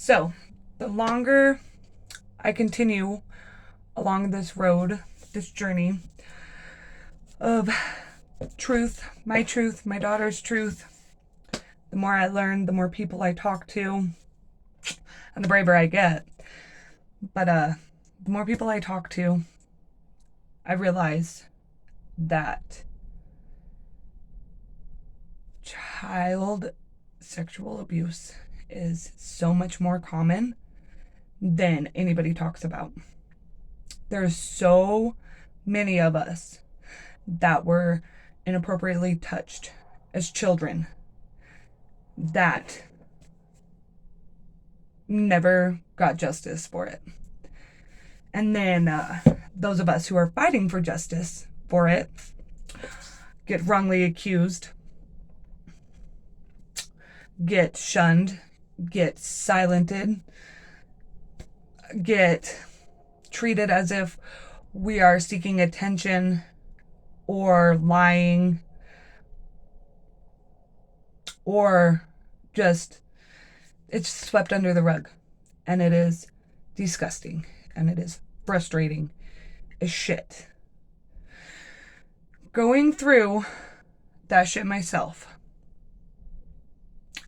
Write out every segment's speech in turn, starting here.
So, the longer I continue along this road, this journey of truth, my daughter's truth, the more I learn, the more people I talk to, and the braver I get. But the more people I talk to, I realize that child sexual abuse is so much more common than anybody talks about. There's so many of us that were inappropriately touched as children that never got justice for it. And then those of us who are fighting for justice for it get wrongly accused, get shunned, get silenced, get treated as if we are seeking attention or lying or just it's swept under the rug. And it is disgusting and it is frustrating as shit. Going through that shit myself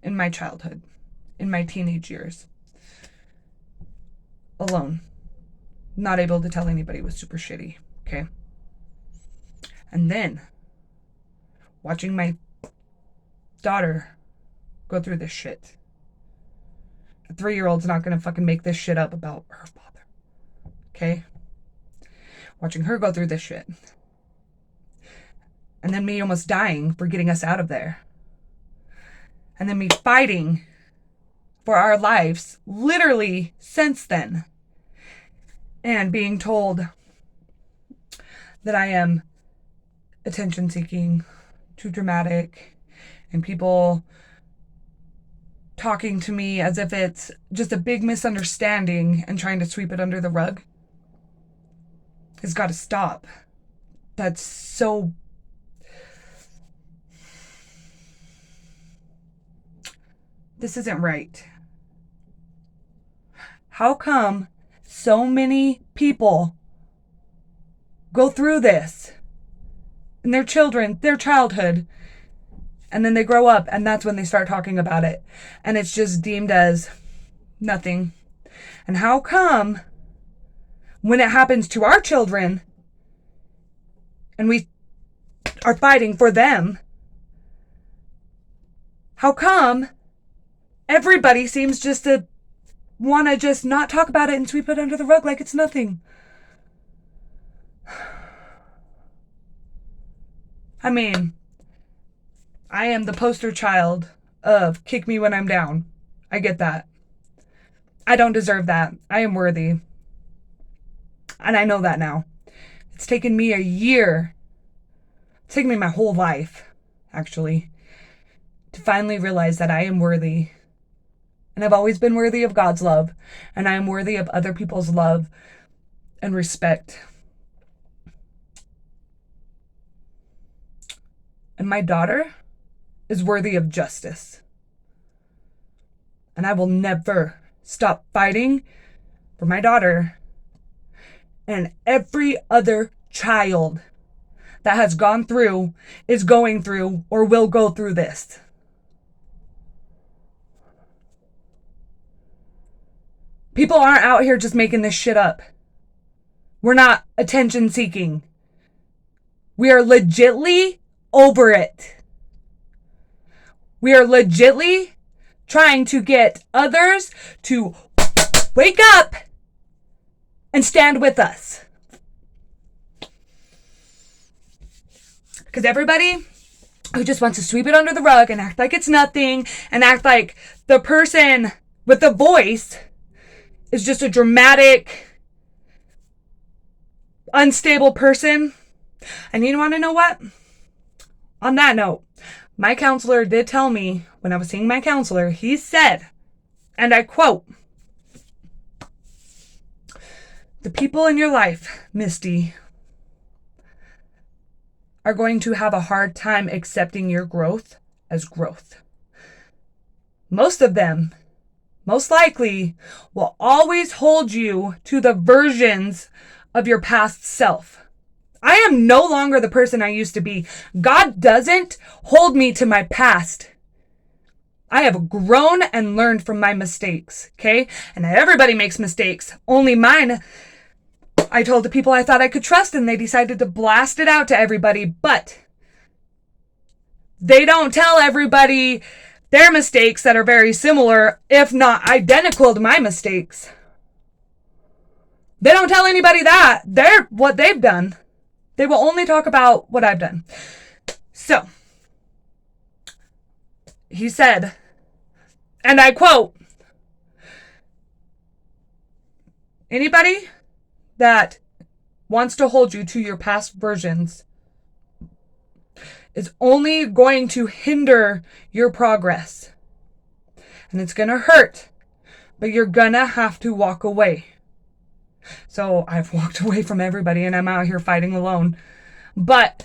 in my childhood, in my teenage years, alone, not able to tell anybody, was super shitty, okay? And then watching my daughter go through this shit. A 3-year-old's not gonna fucking make this shit up about her father, okay? Watching her go through this shit. And then me almost dying for getting us out of there. And then me fighting for our lives literally since then. And being told that I am attention seeking, too dramatic, and people talking to me as if it's just a big misunderstanding and trying to sweep it under the rug has got to stop. That's so... This isn't right. How come so many people go through this in their children, their childhood, and then they grow up and that's when they start talking about it and it's just deemed as nothing? And how come when it happens to our children and we are fighting for them, how come everybody seems just to want to just not talk about it and sweep it under the rug like it's nothing? I mean, I am the poster child of kick me when I'm down. I get that. I don't deserve that. I am worthy. And I know that now. It's taken me a year. It's taken me my whole life, actually, to finally realize that I am worthy. And I've always been worthy of God's love. And I am worthy of other people's love and respect. And my daughter is worthy of justice. And I will never stop fighting for my daughter and every other child that has gone through, is going through, or will go through this. People aren't out here just making this shit up. We're not attention seeking. We are legitly over it. We are legitly trying to get others to wake up and stand with us. Because everybody who just wants to sweep it under the rug and act like it's nothing and act like the person with the voice is just a dramatic, unstable person. And you want to know what? On that note, my counselor did tell me when I was seeing my counselor, he said, and I quote, "The people in your life, Misty, are going to have a hard time accepting your growth as growth. Most of them most likely, will always hold you to the versions of your past self. I am no longer the person I used to be. God doesn't hold me to my past. I have grown and learned from my mistakes, okay? And everybody makes mistakes. Only mine, I told the people I thought I could trust and they decided to blast it out to everybody, but they don't tell everybody their mistakes that are very similar, if not identical to my mistakes. They don't tell anybody that. They're what they've done. They will only talk about what I've done. So, he said, and I quote, anybody that wants to hold you to your past versions is only going to hinder your progress. And it's going to hurt, but you're going to have to walk away. So I've walked away from everybody and I'm out here fighting alone. But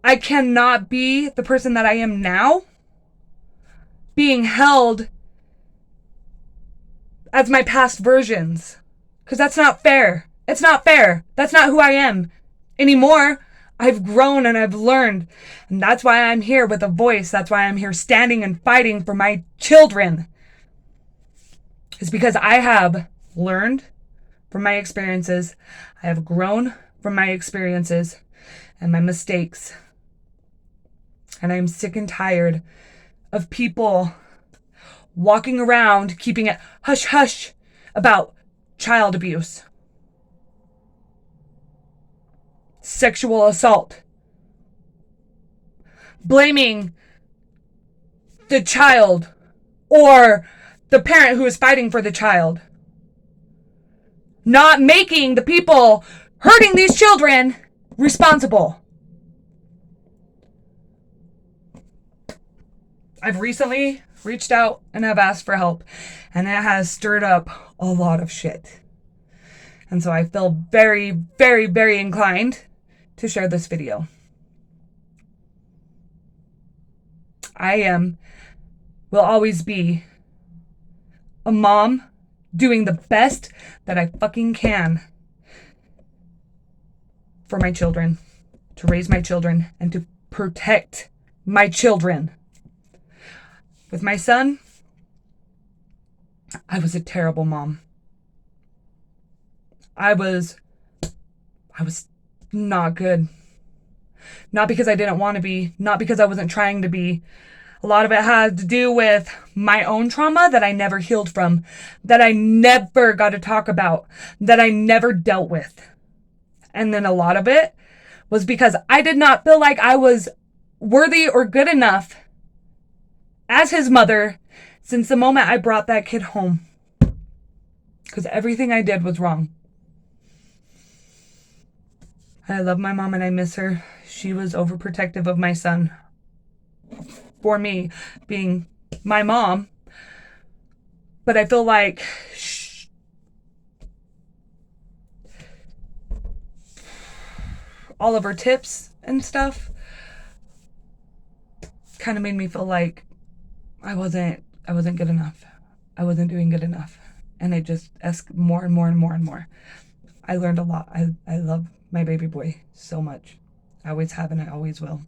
I cannot be the person that I am now being held as my past versions. Because that's not fair. It's not fair. That's not who I am anymore. I've grown and I've learned. And that's why I'm here with a voice. That's why I'm here standing and fighting for my children. It's because I have learned from my experiences. I have grown from my experiences and my mistakes. And I'm sick and tired of people walking around keeping it hush hush about child abuse, sexual assault, blaming the child or the parent who is fighting for the child, not making the people hurting these children responsible. I've recently reached out and have asked for help, and it has stirred up a lot of shit. And so I feel very, very, very inclined to share this video. Will always be a mom doing the best that I fucking can for my children, to raise my children, and to protect my children. With my son, I was a terrible mom. I was not good. Not because I didn't want to be, not because I wasn't trying to be. A lot of it had to do with my own trauma that I never healed from, that I never got to talk about, that I never dealt with. And then a lot of it was because I did not feel like I was worthy or good enough as his mother since the moment I brought that kid home. Because everything I did was wrong. I love my mom and I miss her. She was overprotective of my son. For me, being my mom. But I feel like all of her tips and stuff kind of made me feel like I wasn't good enough. I wasn't doing good enough. And it just asked more and more and more and more. I learned a lot. I love my baby boy so much. I always have and I always will.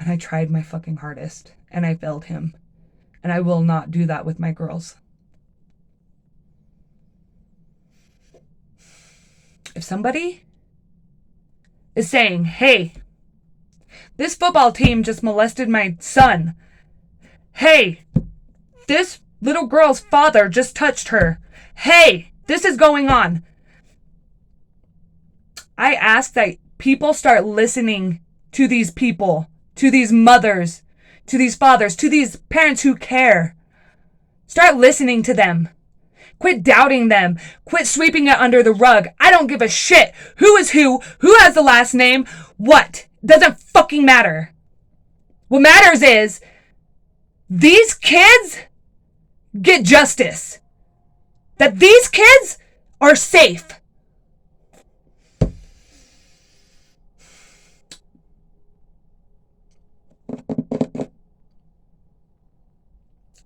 And I tried my fucking hardest and I failed him. And I will not do that with my girls. If somebody is saying, hey, this football team just molested my son. Hey, this little girl's father just touched her. Hey, this is going on. I ask that people start listening to these people, to these mothers, to these fathers, to these parents who care. Start listening to them. Quit doubting them. Quit sweeping it under the rug. I don't give a shit who is who has the last name, what. Doesn't fucking matter. What matters is these kids get justice. That these kids are safe.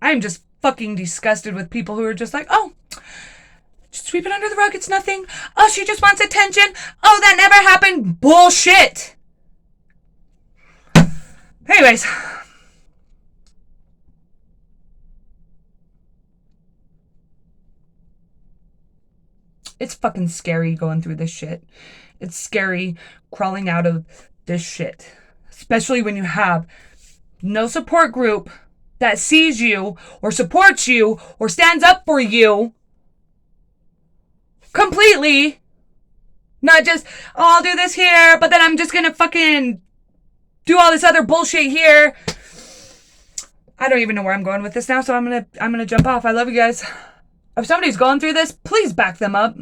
I'm just fucking disgusted with people who are just like, oh, just sweep it under the rug. It's nothing. Oh, she just wants attention. Oh, that never happened. Bullshit. Anyways. It's fucking scary going through this shit. It's scary crawling out of this shit. Especially when you have no support group that sees you or supports you or stands up for you completely. Not just, oh, I'll do this here, but then I'm just gonna fucking do all this other bullshit here. I don't even know where I'm going with this now, so I'm gonna jump off. I love you guys. If somebody's going through this, please back them up.